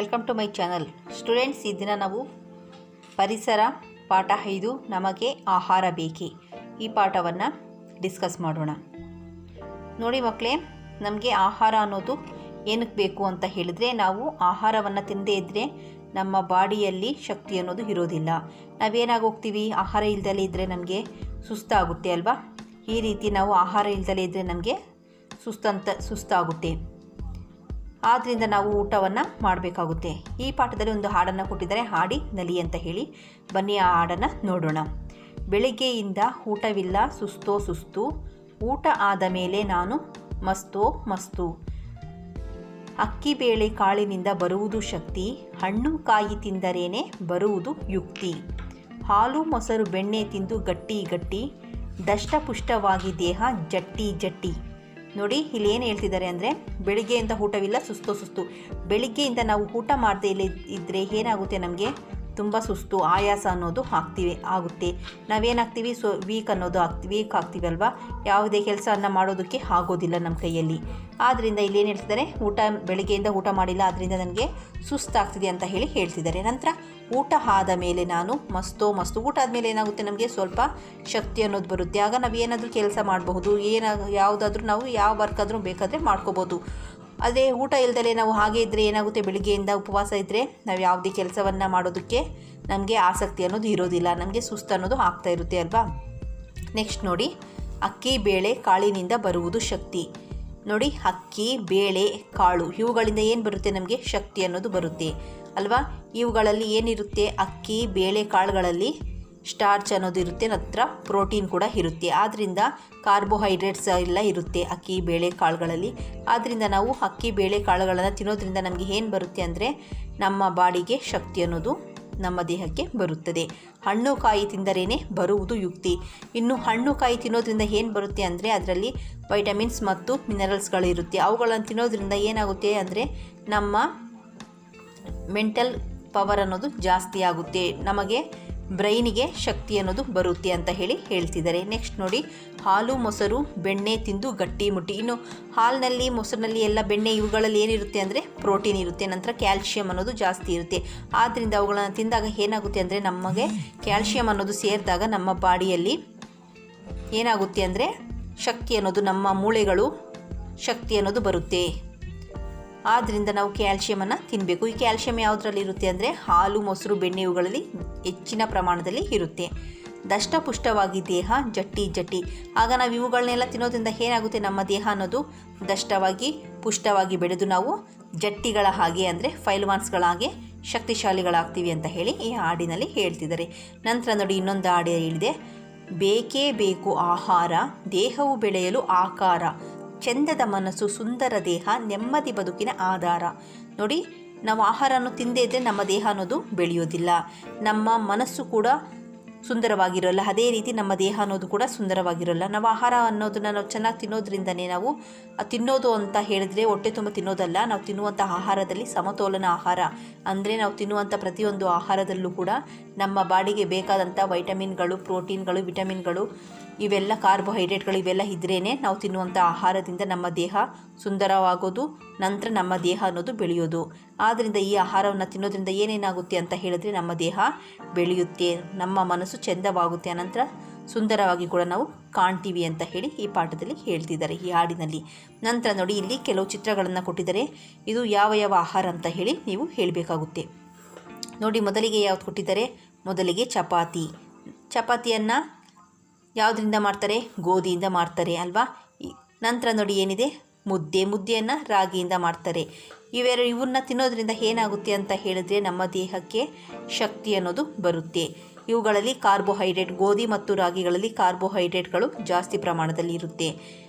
Welcome to my channel. Students, ಈ ದಿನ ನಾವು ಪರಿಸರ ಪಾಠ 5 ನಮಗೆ ಆಹಾರ ಬೇಕೇ ಈ ಪಾಠವನ್ನು ಡಿಸ್ಕಸ್ ಮಾಡೋಣ. ನೋಡಿ ಮಕ್ಕಳೇ, ನಮಗೆ ಆಹಾರ ಅನ್ನೋದು ಏನಕ್ಕೆ ಬೇಕು ಅಂತ ಹೇಳಿದರೆ, ನಾವು ಆಹಾರವನ್ನು ತಿನ್ನದೇ ಇದ್ದರೆ ನಮ್ಮ ಬಾಡಿಯಲ್ಲಿ ಶಕ್ತಿ ಅನ್ನೋದು ಇರೋದಿಲ್ಲ. ನಾವೇನಾಗೋಗ್ತೀವಿ, ಆಹಾರ ಇಲ್ದಲೇ ಇದ್ದರೆ ನಮಗೆ ಸುಸ್ತಾಗುತ್ತೆ ಅಲ್ವಾ. ಈ ರೀತಿ ನಾವು ಆಹಾರ ಇಲ್ದಲೇ ಇದ್ದರೆ ನಮಗೆ ಸುಸ್ತಾಗುತ್ತೆ. ಆದ್ದರಿಂದ ನಾವು ಊಟವನ್ನು ಮಾಡಬೇಕಾಗುತ್ತೆ. ಈ ಪಾಠದಲ್ಲಿ ಒಂದು ಹಾಡನ್ನು ಕೊಟ್ಟಿದ್ದಾರೆ, ಹಾಡಿ ನಲಿ ಅಂತ ಹೇಳಿ. ಬನ್ನಿ ಆ ಹಾಡನ್ನು ನೋಡೋಣ. ಬೆಳಿಗ್ಗೆಯಿಂದ ಊಟವಿಲ್ಲ ಸುಸ್ತೋ ಸುಸ್ತು, ಊಟ ಆದ ಮೇಲೆ ನಾನು ಮಸ್ತೋ ಮಸ್ತು. ಅಕ್ಕಿ ಬೇಳೆ ಕಾಳಿನಿಂದ ಬರುವುದು ಶಕ್ತಿ, ಹಣ್ಣು ಕಾಯಿ ತಿಂದರೇನೆ ಬರುವುದು ಯುಕ್ತಿ. ಹಾಲು ಮೊಸರು ಬೆಣ್ಣೆ ತಿಂದು ಗಟ್ಟಿ ಗಟ್ಟಿ, ದಷ್ಟಪುಷ್ಟವಾಗಿ ದೇಹ ಜಟ್ಟಿ ಜಟ್ಟಿ. ನೋಡಿ, ಇಲ್ಲಿ ಏನು ಹೇಳ್ತಿದ್ದಾರೆ ಅಂದರೆ, ಬೆಳಿಗ್ಗೆಯಿಂದ ಊಟವಿಲ್ಲ ಸುಸ್ತು ಸುಸ್ತು. ಬೆಳಿಗ್ಗೆಯಿಂದ ನಾವು ಊಟ ಮಾಡದೇ ಇದ್ದರೆ ಏನಾಗುತ್ತೆ, ನಮಗೆ ತುಂಬ ಸುಸ್ತು ಆಯಾಸ ಅನ್ನೋದು ಆಗುತ್ತೆ. ನಾವೇನಾಗ್ತೀವಿ, ವೀಕ್ ಆಗ್ತೀವಿ ಅಲ್ವಾ. ಯಾವುದೇ ಕೆಲಸವನ್ನು ಮಾಡೋದಕ್ಕೆ ಆಗೋದಿಲ್ಲ ನಮ್ಮ ಕೈಯಲ್ಲಿ. ಆದ್ದರಿಂದ ಇಲ್ಲೇನು ಹೇಳ್ತಿದ್ದಾರೆ, ಬೆಳಿಗ್ಗೆಯಿಂದ ಊಟ ಮಾಡಿಲ್ಲ, ಆದ್ದರಿಂದ ನನಗೆ ಸುಸ್ತಾಗ್ತಿದೆ ಅಂತ ಹೇಳ್ತಿದ್ದಾರೆ. ನಂತರ ಊಟ ಆದ ಮೇಲೆ ನಾನು ಮಸ್ತು. ಊಟ ಆದಮೇಲೆ ಏನಾಗುತ್ತೆ, ನಮಗೆ ಸ್ವಲ್ಪ ಶಕ್ತಿ ಅನ್ನೋದು ಬರುತ್ತೆ. ಆಗ ನಾವು ಏನಾದರೂ ಕೆಲಸ ಮಾಡಬಹುದು, ಯಾವುದಾದ್ರೂ ನಾವು ಯಾವ ವರ್ಕ್ ಆದರೂ ಬೇಕಾದರೆ ಮಾಡ್ಕೋಬೋದು. ಅದೇ ಊಟ ಇಲ್ದಲೇ ನಾವು ಹಾಗೆ ಇದ್ದರೆ ಏನಾಗುತ್ತೆ, ಬೆಳಿಗ್ಗೆಯಿಂದ ಉಪವಾಸ ಇದ್ದರೆ ನಾವು ಯಾವುದೇ ಕೆಲಸವನ್ನು ಮಾಡೋದಕ್ಕೆ ನಮಗೆ ಆಸಕ್ತಿ ಅನ್ನೋದು ಇರೋದಿಲ್ಲ, ನಮಗೆ ಸುಸ್ತು ಅನ್ನೋದು ಆಗ್ತಾ ಇರುತ್ತೆ ಅಲ್ವಾ. ನೆಕ್ಸ್ಟ್ ನೋಡಿ, ಅಕ್ಕಿ ಬೇಳೆ ಕಾಳಿನಿಂದ ಬರುವುದು ಶಕ್ತಿ. ನೋಡಿ, ಅಕ್ಕಿ ಬೇಳೆ ಕಾಳು ಇವುಗಳಿಂದ ಏನು ಬರುತ್ತೆ, ನಮಗೆ ಶಕ್ತಿ ಅನ್ನೋದು ಬರುತ್ತೆ ಅಲ್ವಾ. ಇವುಗಳಲ್ಲಿ ಏನಿರುತ್ತೆ, ಅಕ್ಕಿ ಬೇಳೆ ಕಾಳುಗಳಲ್ಲಿ ಸ್ಟಾರ್ಚ್ ಅನ್ನೋದು ಇರುತ್ತೆ, ನಂತರ ಪ್ರೋಟೀನ್ ಕೂಡ ಇರುತ್ತೆ. ಆದ್ದರಿಂದ ಕಾರ್ಬೋಹೈಡ್ರೇಟ್ಸ್ ಎಲ್ಲ ಇರುತ್ತೆ ಅಕ್ಕಿ ಬೇಳೆ ಕಾಳುಗಳಲ್ಲಿ. ಆದ್ದರಿಂದ ನಾವು ಅಕ್ಕಿ ಬೇಳೆ ಕಾಳುಗಳನ್ನು ತಿನ್ನೋದ್ರಿಂದ ನಮಗೆ ಏನು ಬರುತ್ತೆ ಅಂದರೆ, ನಮ್ಮ ಬಾಡಿಗೆ ಶಕ್ತಿ ಅನ್ನೋದು ನಮ್ಮ ದೇಹಕ್ಕೆ ಬರುತ್ತದೆ. ಹಣ್ಣು ಕಾಯಿ ತಿಂದರೇನೆ ಬರುವುದು ಯುಕ್ತಿ. ಇನ್ನು ಹಣ್ಣು ಕಾಯಿ ತಿನ್ನೋದ್ರಿಂದ ಏನು ಬರುತ್ತೆ ಅಂದರೆ, ಅದರಲ್ಲಿ ವೈಟಮಿನ್ಸ್ ಮತ್ತು ಮಿನರಲ್ಸ್ಗಳು ಇರುತ್ತೆ. ಅವುಗಳನ್ನು ತಿನ್ನೋದ್ರಿಂದ ಏನಾಗುತ್ತೆ ಅಂದರೆ, ನಮ್ಮ ಮೆಂಟಲ್ ಪವರ್ ಅನ್ನೋದು ಜಾಸ್ತಿ ಆಗುತ್ತೆ, ನಮಗೆ ಬ್ರೈನಿಗೆ ಶಕ್ತಿ ಅನ್ನೋದು ಬರುತ್ತೆ ಅಂತ ಹೇಳ್ತಿದ್ದಾರೆ. ನೆಕ್ಸ್ಟ್ ನೋಡಿ, ಹಾಲು ಮೊಸರು ಬೆಣ್ಣೆ ತಿಂದು ಗಟ್ಟಿ ಮುಟ್ಟಿ. ಇನ್ನು ಹಾಲಿನಲ್ಲಿ ಮೊಸರಿನಲ್ಲಿ ಎಲ್ಲ ಬೆಣ್ಣೆ ಇವುಗಳಲ್ಲಿ ಏನಿರುತ್ತೆ ಅಂದರೆ ಪ್ರೋಟೀನ್ ಇರುತ್ತೆ, ನಂತರ ಕ್ಯಾಲ್ಶಿಯಂ ಅನ್ನೋದು ಜಾಸ್ತಿ ಇರುತ್ತೆ. ಆದ್ದರಿಂದ ಅವುಗಳನ್ನು ತಿಂದಾಗ ಏನಾಗುತ್ತೆ ಅಂದರೆ, ನಮಗೆ ಕ್ಯಾಲ್ಶಿಯಂ ಅನ್ನೋದು ಸೇರಿದಾಗ ನಮ್ಮ ಬಾಡಿಯಲ್ಲಿ ಏನಾಗುತ್ತೆ ಅಂದರೆ ಶಕ್ತಿ ಅನ್ನೋದು, ನಮ್ಮ ಮೂಳೆಗಳು ಶಕ್ತಿ ಅನ್ನೋದು ಬರುತ್ತೆ. ಆದ್ದರಿಂದ ನಾವು ಕ್ಯಾಲ್ಶಿಯಮನ್ನು ತಿನ್ನಬೇಕು. ಈ ಕ್ಯಾಲ್ಶಿಯಂ ಯಾವುದರಲ್ಲಿ ಇರುತ್ತೆ ಅಂದರೆ, ಹಾಲು ಮೊಸರು ಬೆಣ್ಣೆ ಇವುಗಳಲ್ಲಿ ಹೆಚ್ಚಿನ ಪ್ರಮಾಣದಲ್ಲಿ ಇರುತ್ತೆ. ದಷ್ಟಪುಷ್ಟವಾಗಿ ದೇಹ ಜಟ್ಟಿ ಜಟ್ಟಿ. ಆಗ ನಾವು ಇವುಗಳನ್ನೆಲ್ಲ ತಿನ್ನೋದ್ರಿಂದ ಏನಾಗುತ್ತೆ, ನಮ್ಮ ದೇಹ ಅನ್ನೋದು ದಷ್ಟವಾಗಿ ಪುಷ್ಟವಾಗಿ ಬೆಳೆದು ನಾವು ಜಟ್ಟಿಗಳ ಹಾಗೆ ಅಂದರೆ ಫೈಲ್ವಾನ್ಸ್ಗಳ ಹಾಗೆ ಶಕ್ತಿಶಾಲಿಗಳಾಗ್ತೀವಿ ಅಂತ ಈ ಹಾಡಿನಲ್ಲಿ ಹೇಳ್ತಿದ್ದಾರೆ. ನಂತರ ನೋಡಿ, ಇನ್ನೊಂದು ಹಾಡು ಹೇಳಿದೆ, ಬೇಕೇ ಬೇಕು ಆಹಾರ ದೇಹವು ಬೆಳೆಯಲು ಆಕಾರ, ಚಂದದ ಮನಸ್ಸು ಸುಂದರ ದೇಹ ನೆಮ್ಮದಿ ಬದುಕಿನ ಆಧಾರ. ನೋಡಿ, ನಾವು ಆಹಾರವನ್ನು ತಿಂದೇ ಇದ್ದರೆ ನಮ್ಮ ದೇಹ ಅನ್ನೋದು ಬೆಳೆಯೋದಿಲ್ಲ, ನಮ್ಮ ಮನಸ್ಸು ಕೂಡ ಸುಂದರವಾಗಿರೋಲ್ಲ, ಅದೇ ರೀತಿ ನಮ್ಮ ದೇಹ ಅನ್ನೋದು ಕೂಡ ಸುಂದರವಾಗಿರೋಲ್ಲ. ನಾವು ಆಹಾರ ಅನ್ನೋದನ್ನು ನಾವು ಚೆನ್ನಾಗಿ ತಿನ್ನೋದ್ರಿಂದನೇ, ನಾವು ತಿನ್ನೋದು ಅಂತ ಹೇಳಿದ್ರೆ ಹೊಟ್ಟೆ ತುಂಬ ತಿನ್ನೋದಲ್ಲ, ನಾವು ತಿನ್ನುವಂಥ ಆಹಾರದಲ್ಲಿ ಸಮತೋಲನ ಆಹಾರ ಅಂದರೆ, ನಾವು ತಿನ್ನುವಂಥ ಪ್ರತಿಯೊಂದು ಆಹಾರದಲ್ಲೂ ಕೂಡ ನಮ್ಮ ಬಾಡಿಗೆ ಬೇಕಾದಂಥ ವೈಟಮಿನ್ಗಳು, ಪ್ರೋಟೀನ್ಗಳು, ವಿಟಮಿನ್ಗಳು, ಇವೆಲ್ಲ ಕಾರ್ಬೋಹೈಡ್ರೇಟ್ಗಳು ಇವೆಲ್ಲ ಇದ್ರೇ ನಾವು ತಿನ್ನುವಂಥ ಆಹಾರದಿಂದ ನಮ್ಮ ದೇಹ ಸುಂದರವಾಗೋದು, ನಂತರ ನಮ್ಮ ದೇಹ ಅನ್ನೋದು ಬೆಳೆಯೋದು. ಆದ್ದರಿಂದ ಈ ಆಹಾರವನ್ನು ತಿನ್ನೋದ್ರಿಂದ ಏನೇನಾಗುತ್ತೆ ಅಂತ ಹೇಳಿದ್ರೆ, ನಮ್ಮ ದೇಹ ಬೆಳೆಯುತ್ತೆ, ನಮ್ಮ ಮನಸ್ಸು ಚೆಂದವಾಗುತ್ತೆ, ಅನಂತರ ಸುಂದರವಾಗಿ ಕೂಡ ನಾವು ಕಾಣ್ತೀವಿ ಅಂತ ಈ ಪಾಠದಲ್ಲಿ ಹೇಳ್ತಿದ್ದಾರೆ ಈ ಹಾಡಿನಲ್ಲಿ. ನಂತರ ನೋಡಿ, ಇಲ್ಲಿ ಕೆಲವು ಚಿತ್ರಗಳನ್ನು ಕೊಟ್ಟಿದ್ದಾರೆ. ಇದು ಯಾವ ಯಾವ ಆಹಾರ ಅಂತ ನೀವು ಹೇಳಬೇಕಾಗುತ್ತೆ. ನೋಡಿ, ಮೊದಲಿಗೆ ಯಾವ್ದು ಕೊಟ್ಟಿದ್ದಾರೆ, ಮೊದಲಿಗೆ ಚಪಾತಿಯನ್ನು ಯಾವುದರಿಂದ ಮಾಡ್ತಾರೆ, ಗೋಧಿಯಿಂದ ಮಾಡ್ತಾರೆ ಅಲ್ವಾ. ನಂತರ ನೋಡಿ ಏನಿದೆ, ಮುದ್ದೆಯನ್ನು ರಾಗಿಯಿಂದ ಮಾಡ್ತಾರೆ. ಇವನ್ನ ತಿನ್ನೋದ್ರಿಂದ ಏನಾಗುತ್ತೆ ಅಂತ ಹೇಳಿದ್ರೆ, ನಮ್ಮ ದೇಹಕ್ಕೆ ಶಕ್ತಿ ಅನ್ನೋದು ಬರುತ್ತೆ. ಇವುಗಳಲ್ಲಿ ಕಾರ್ಬೋಹೈಡ್ರೇಟ್, ಗೋಧಿ ಮತ್ತು ರಾಗಿಗಳಲ್ಲಿ ಕಾರ್ಬೋಹೈಡ್ರೇಟ್ಗಳು ಜಾಸ್ತಿ ಪ್ರಮಾಣದಲ್ಲಿ ಇರುತ್ತೆ.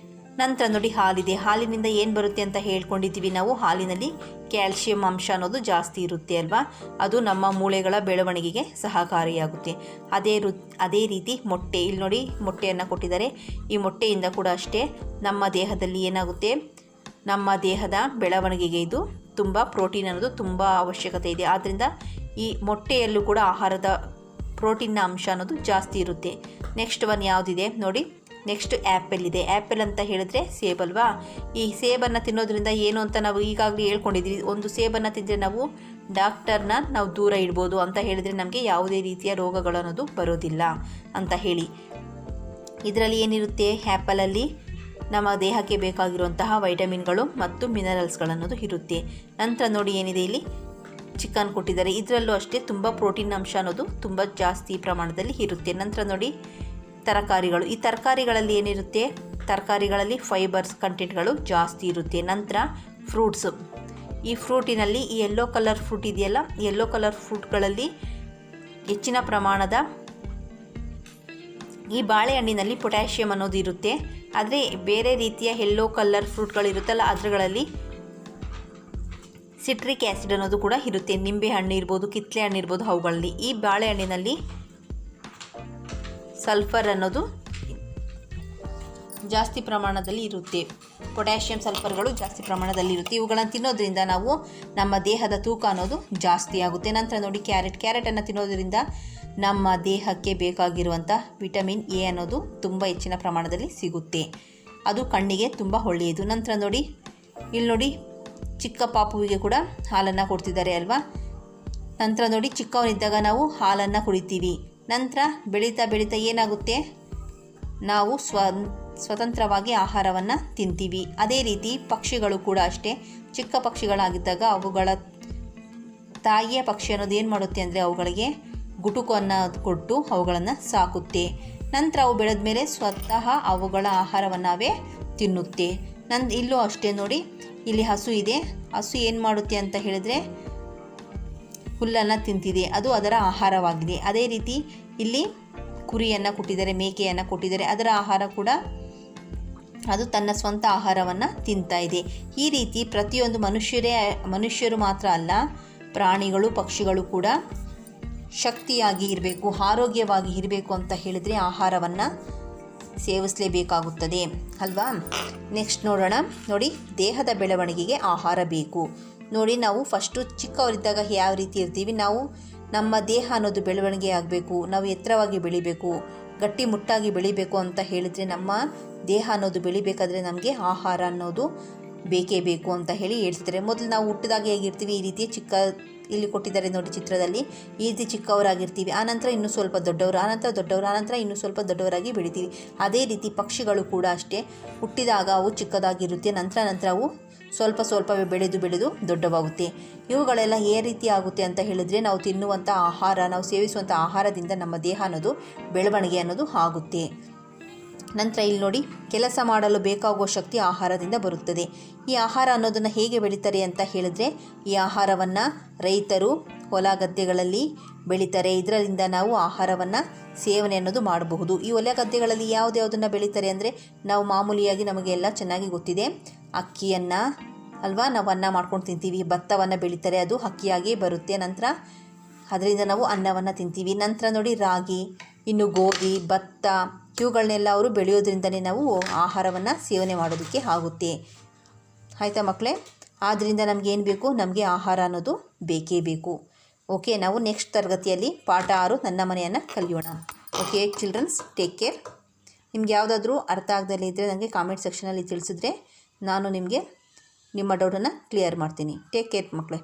ನಂತರ ನೋಡಿ, ಹಾಲಿನಿಂದ ಏನು ಬರುತ್ತೆ ಅಂತ ಹೇಳ್ಕೊಂಡಿದ್ದೀವಿ ನಾವು. ಹಾಲಿನಲ್ಲಿ ಕ್ಯಾಲ್ಶಿಯಂ ಅಂಶ ಅನ್ನೋದು ಜಾಸ್ತಿ ಇರುತ್ತೆ ಅಲ್ವಾ, ಅದು ನಮ್ಮ ಮೂಳೆಗಳ ಬೆಳವಣಿಗೆಗೆ ಸಹಕಾರಿಯಾಗುತ್ತೆ. ಅದೇ ರೀತಿ ಮೊಟ್ಟೆ, ಇಲ್ಲಿ ನೋಡಿ ಮೊಟ್ಟೆಯನ್ನು ಕೊಟ್ಟಿದ್ದಾರೆ. ಈ ಮೊಟ್ಟೆಯಿಂದ ಕೂಡ ಅಷ್ಟೇ ನಮ್ಮ ದೇಹದಲ್ಲಿ ಏನಾಗುತ್ತೆ, ನಮ್ಮ ದೇಹದ ಬೆಳವಣಿಗೆಗೆ ಇದು ತುಂಬ ಪ್ರೋಟೀನ್ ಅನ್ನೋದು ತುಂಬ ಅವಶ್ಯಕತೆ ಇದೆ. ಆದ್ದರಿಂದ ಈ ಮೊಟ್ಟೆಯಲ್ಲೂ ಕೂಡ ಆಹಾರದ ಪ್ರೋಟೀನ್ನ ಅಂಶ ಅನ್ನೋದು ಜಾಸ್ತಿ ಇರುತ್ತೆ. ನೆಕ್ಸ್ಟ್ ಒನ್ ಯಾವುದಿದೆ ನೋಡಿ, ನೆಕ್ಸ್ಟ್ ಆ್ಯಪಲ್ ಇದೆ. ಆ್ಯಪಲ್ ಅಂತ ಹೇಳಿದ್ರೆ ಸೇಬಲ್ವಾ. ಈ ಸೇಬನ್ನು ತಿನ್ನೋದ್ರಿಂದ ಏನು ಅಂತ ನಾವು ಈಗಾಗಲೇ ಹೇಳ್ಕೊಂಡಿದ್ವಿ. ಒಂದು ಸೇಬನ್ನು ತಿಂದರೆ ನಾವು ಡಾಕ್ಟರ್ನ ನಾವು ದೂರ ಇಡ್ಬೋದು ಅಂತ ಹೇಳಿದರೆ ನಮಗೆ ಯಾವುದೇ ರೀತಿಯ ರೋಗಗಳು ಅನ್ನೋದು ಬರೋದಿಲ್ಲ ಅಂತ ಹೇಳಿ. ಇದರಲ್ಲಿ ಏನಿರುತ್ತೆ, ಆ್ಯಪಲಲ್ಲಿ ನಮ್ಮ ದೇಹಕ್ಕೆ ಬೇಕಾಗಿರುವಂತಹ ವೈಟಮಿನ್ಗಳು ಮತ್ತು ಮಿನರಲ್ಸ್ಗಳನ್ನೋದು ಇರುತ್ತೆ. ನಂತರ ನೋಡಿ ಏನಿದೆ, ಇಲ್ಲಿ ಚಿಕನ್ ಕೊಟ್ಟಿದ್ದಾರೆ. ಇದರಲ್ಲೂ ಅಷ್ಟೇ ತುಂಬ ಪ್ರೋಟೀನ್ ಅಂಶ ಅನ್ನೋದು ತುಂಬ ಜಾಸ್ತಿ ಪ್ರಮಾಣದಲ್ಲಿ ಇರುತ್ತೆ. ನಂತರ ನೋಡಿ ತರಕಾರಿಗಳು. ಈ ತರಕಾರಿಗಳಲ್ಲಿ ಏನಿರುತ್ತೆ, ತರಕಾರಿಗಳಲ್ಲಿ ಫೈಬರ್ಸ್ ಕಂಟೆಂಟ್ಗಳು ಜಾಸ್ತಿ ಇರುತ್ತೆ. ನಂತರ ಫ್ರೂಟ್ಸು. ಈ ಫ್ರೂಟಿನಲ್ಲಿ ಈ ಯೆಲ್ಲೋ ಕಲರ್ ಫ್ರೂಟ್ ಇದೆಯಲ್ಲ, ಯೆಲ್ಲೋ ಕಲರ್ ಫ್ರೂಟ್ಗಳಲ್ಲಿ ಹೆಚ್ಚಿನ ಪ್ರಮಾಣದ ಈ ಬಾಳೆಹಣ್ಣಿನಲ್ಲಿ ಪೊಟ್ಯಾಷಿಯಮ್ ಅನ್ನೋದು ಇರುತ್ತೆ. ಆದರೆ ಬೇರೆ ರೀತಿಯ ಯೆಲ್ಲೋ ಕಲರ್ ಫ್ರೂಟ್ಗಳಿರುತ್ತಲ್ಲ ಅದರಲ್ಲಿ ಸಿಟ್ರಿಕ್ ಆ್ಯಸಿಡ್ ಅನ್ನೋದು ಕೂಡ ಇರುತ್ತೆ. ನಿಂಬೆ ಹಣ್ಣು ಇರ್ಬೋದು, ಕಿತ್ತಳೆ ಹಣ್ಣು ಇರ್ಬೋದು, ಅವುಗಳಲ್ಲಿ. ಈ ಬಾಳೆಹಣ್ಣಿನಲ್ಲಿ ಸಲ್ಫರ್ ಅನ್ನೋದು ಜಾಸ್ತಿ ಪ್ರಮಾಣದಲ್ಲಿ ಇರುತ್ತೆ. ಪೊಟ್ಯಾಷಿಯಂ ಸಲ್ಫರ್ಗಳು ಜಾಸ್ತಿ ಪ್ರಮಾಣದಲ್ಲಿ ಇರುತ್ತೆ. ಇವುಗಳನ್ನು ತಿನ್ನೋದ್ರಿಂದ ನಾವು ನಮ್ಮ ದೇಹದ ತೂಕ ಅನ್ನೋದು ಜಾಸ್ತಿ ಆಗುತ್ತೆ. ನಂತರ ನೋಡಿ ಕ್ಯಾರೆಟನ್ನು ತಿನ್ನೋದ್ರಿಂದ ನಮ್ಮ ದೇಹಕ್ಕೆ ಬೇಕಾಗಿರುವಂಥ ವಿಟಮಿನ್ ಎ ಅನ್ನೋದು ತುಂಬ ಹೆಚ್ಚಿನ ಪ್ರಮಾಣದಲ್ಲಿ ಸಿಗುತ್ತೆ. ಅದು ಕಣ್ಣಿಗೆ ತುಂಬ ಒಳ್ಳೆಯದು. ನಂತರ ನೋಡಿ ಇಲ್ಲಿ ನೋಡಿ ಚಿಕ್ಕ ಪಾಪುವಿಗೆ ಕೂಡ ಹಾಲನ್ನು ಕೊಡ್ತಿದ್ದಾರೆ ಅಲ್ವಾ. ನಂತರ ನೋಡಿ ಚಿಕ್ಕವನಿದ್ದಾಗ ನಾವು ಹಾಲನ್ನು ಕುಡಿತೀವಿ. ನಂತರ ಬೆಳೀತಾ ಬೆಳೀತಾ ಏನಾಗುತ್ತೆ, ನಾವು ಸ್ವತಂತ್ರವಾಗಿ ಆಹಾರವನ್ನು ತಿಂತೀವಿ. ಅದೇ ರೀತಿ ಪಕ್ಷಿಗಳು ಕೂಡ ಅಷ್ಟೇ. ಚಿಕ್ಕ ಪಕ್ಷಿಗಳಾಗಿದ್ದಾಗ ಅವುಗಳ ತಾಯಿಯ ಪಕ್ಷಿ ಅನ್ನೋದು ಏನು ಮಾಡುತ್ತೆ ಅಂದರೆ ಅವುಗಳಿಗೆ ಗುಟುಕನ್ನು ಕೊಟ್ಟು ಅವುಗಳನ್ನು ಸಾಕುತ್ತೆ. ನಂತರ ಅವು ಬೆಳೆದ ಮೇಲೆ ಸ್ವತಃ ಅವುಗಳ ಆಹಾರವನ್ನು ಅವೇ ತಿನ್ನುತ್ತೆ. ಇಲ್ಲೂ ಅಷ್ಟೇ ನೋಡಿ, ಇಲ್ಲಿ ಹಸು ಇದೆ. ಹಸು ಏನು ಮಾಡುತ್ತೆ ಅಂತ ಹೇಳಿದರೆ ಹುಲ್ಲನ್ನು ತಿಂತಿದೆ, ಅದು ಅದರ ಆಹಾರವಾಗಿದೆ. ಅದೇ ರೀತಿ ಇಲ್ಲಿ ಕುರಿಯನ್ನು ಕೊಟ್ಟಿದ್ದಾರೆ, ಮೇಕೆಯನ್ನು ಕೊಟ್ಟಿದ್ದಾರೆ, ಅದರ ಆಹಾರ ಕೂಡ ಅದು ತನ್ನ ಸ್ವಂತ ಆಹಾರವನ್ನು ತಿಂತಾ ಇದೆ. ಈ ರೀತಿ ಪ್ರತಿಯೊಂದು ಮನುಷ್ಯರು ಮಾತ್ರ ಅಲ್ಲ, ಪ್ರಾಣಿಗಳು ಪಕ್ಷಿಗಳು ಕೂಡ ಶಕ್ತಿಯಾಗಿ ಇರಬೇಕು, ಆರೋಗ್ಯವಾಗಿ ಇರಬೇಕು ಅಂತ ಹೇಳಿದರೆ ಆಹಾರವನ್ನು ಸೇವಿಸಲೇಬೇಕಾಗುತ್ತದೆ ಅಲ್ವಾ. ನೆಕ್ಸ್ಟ್ ನೋಡೋಣ. ನೋಡಿ, ದೇಹದ ಬೆಳವಣಿಗೆಗೆ ಆಹಾರ ಬೇಕು. ನೋಡಿ, ನಾವು ಫಸ್ಟು ಚಿಕ್ಕವರಿದ್ದಾಗ ಯಾವ ರೀತಿ ಇರ್ತೀವಿ, ನಮ್ಮ ದೇಹ ಅನ್ನೋದು ಬೆಳವಣಿಗೆ ಆಗಬೇಕು, ನಾವು ಎತ್ತರವಾಗಿ ಬೆಳಿಬೇಕು, ಗಟ್ಟಿಮುಟ್ಟಾಗಿ ಬೆಳಿಬೇಕು ಅಂತ ಹೇಳಿದರೆ ನಮ್ಮ ದೇಹ ಅನ್ನೋದು ಬೆಳಿಬೇಕಾದ್ರೆ ನಮಗೆ ಆಹಾರ ಅನ್ನೋದು ಬೇಕೇ ಬೇಕು ಅಂತ ಹೇಳಿ ಹೇಳ್ತಿದ್ದಾರೆ. ಮೊದಲು ನಾವು ಹುಟ್ಟಿದಾಗ ಹೇಗಿರ್ತೀವಿ, ಈ ರೀತಿ ಇಲ್ಲಿ ಕೊಟ್ಟಿದ್ದಾರೆ ನೋಡಿ ಚಿತ್ರದಲ್ಲಿ, ಈ ರೀತಿ ಚಿಕ್ಕವರಾಗಿರ್ತೀವಿ. ಆನಂತರ ಇನ್ನೂ ಸ್ವಲ್ಪ ದೊಡ್ಡವರು, ಆನಂತರ ಇನ್ನೂ ಸ್ವಲ್ಪ ದೊಡ್ಡವರಾಗಿ ಬೆಳಿತೀವಿ. ಅದೇ ರೀತಿ ಪಕ್ಷಿಗಳು ಕೂಡ ಅಷ್ಟೇ. ಹುಟ್ಟಿದಾಗ ಅವು ಚಿಕ್ಕದಾಗಿರುತ್ತೆ, ನಂತರ ಅವು ಸ್ವಲ್ಪವೇ ಬೆಳೆದು ದೊಡ್ಡವಾಗುತ್ತೆ. ಇವುಗಳೆಲ್ಲ ಯಾವ ರೀತಿ ಆಗುತ್ತೆ ಅಂತ ಹೇಳಿದರೆ ನಾವು ತಿನ್ನುವಂಥ ಆಹಾರ, ನಾವು ಸೇವಿಸುವಂಥ ಆಹಾರದಿಂದ ನಮ್ಮ ದೇಹ ಅನ್ನೋದು ಬೆಳವಣಿಗೆ ಅನ್ನೋದು ಆಗುತ್ತೆ. ನಂತರ ಇಲ್ಲಿ ನೋಡಿ, ಕೆಲಸ ಮಾಡಲು ಬೇಕಾಗುವ ಶಕ್ತಿ ಆಹಾರದಿಂದ ಬರುತ್ತದೆ. ಈ ಆಹಾರ ಅನ್ನೋದನ್ನು ಹೇಗೆ ಬೆಳೀತಾರೆ ಅಂತ ಹೇಳಿದ್ರೆ, ಈ ಆಹಾರವನ್ನು ರೈತರು ಹೊಲ ಗದ್ದೆಗಳಲ್ಲಿ ಬೆಳೀತಾರೆ. ಇದರಿಂದ ನಾವು ಆಹಾರವನ್ನು ಸೇವನೆ ಅನ್ನೋದು ಮಾಡಬಹುದು. ಈ ಹೊಲ ಗದ್ದೆಗಳಲ್ಲಿ ಯಾವುದನ್ನು ಬೆಳೀತಾರೆ ಅಂದರೆ, ನಾವು ಮಾಮೂಲಿಯಾಗಿ ನಮಗೆಲ್ಲ ಚೆನ್ನಾಗಿ ಗೊತ್ತಿದೆ, ಅಕ್ಕಿಯನ್ನು ಅಲ್ವಾ ನಾವು ಅನ್ನ ಮಾಡ್ಕೊಂಡು ತಿಂತೀವಿ. ಭತ್ತವನ್ನು ಬೆಳೀತಾರೆ, ಅದು ಅಕ್ಕಿಯಾಗಿ ಬರುತ್ತೆ. ನಂತರ ಅದರಿಂದ ನಾವು ಅನ್ನವನ್ನು ತಿಂತೀವಿ. ನಂತರ ನೋಡಿ ರಾಗಿ, ಇನ್ನು ಗೋಧಿ, ಭತ್ತ ಇವುಗಳನ್ನೆಲ್ಲ ಅವರು ಬೆಳೆಯೋದ್ರಿಂದಲೇ ನಾವು ಆಹಾರವನ್ನು ಸೇವನೆ ಮಾಡೋದಕ್ಕೆ ಆಗುತ್ತೆ. ಆಯಿತಾ ಮಕ್ಕಳೇ? ಆದ್ದರಿಂದ ನಮಗೇನು ಬೇಕು, ನಮಗೆ ಆಹಾರ ಅನ್ನೋದು ಬೇಕೇ ಬೇಕು. ಓಕೆ, ನಾವು ನೆಕ್ಸ್ಟ್ ತರಗತಿಯಲ್ಲಿ ಪಾಠ 6 ನನ್ನ ಮನೆಯನ್ನು ಕಲಿಯೋಣ. Okay children's, take care. ನಿಮ್ಗೆ ಯಾವುದಾದ್ರೂ ಅರ್ಥ ಆಗದಲ್ಲೇ ಇದ್ದರೆ ನನಗೆ ಕಾಮೆಂಟ್ ಸೆಕ್ಷನಲ್ಲಿ ತಿಳಿಸಿದ್ರೆ ನಾನು ನಿಮಗೆ ನಿಮ್ಮ ಡೌಟನ್ನು ಕ್ಲಿಯರ್ ಮಾಡ್ತೀನಿ. ಟೇಕ್ ಕೇರ್ ಮಕ್ಕಳೇ.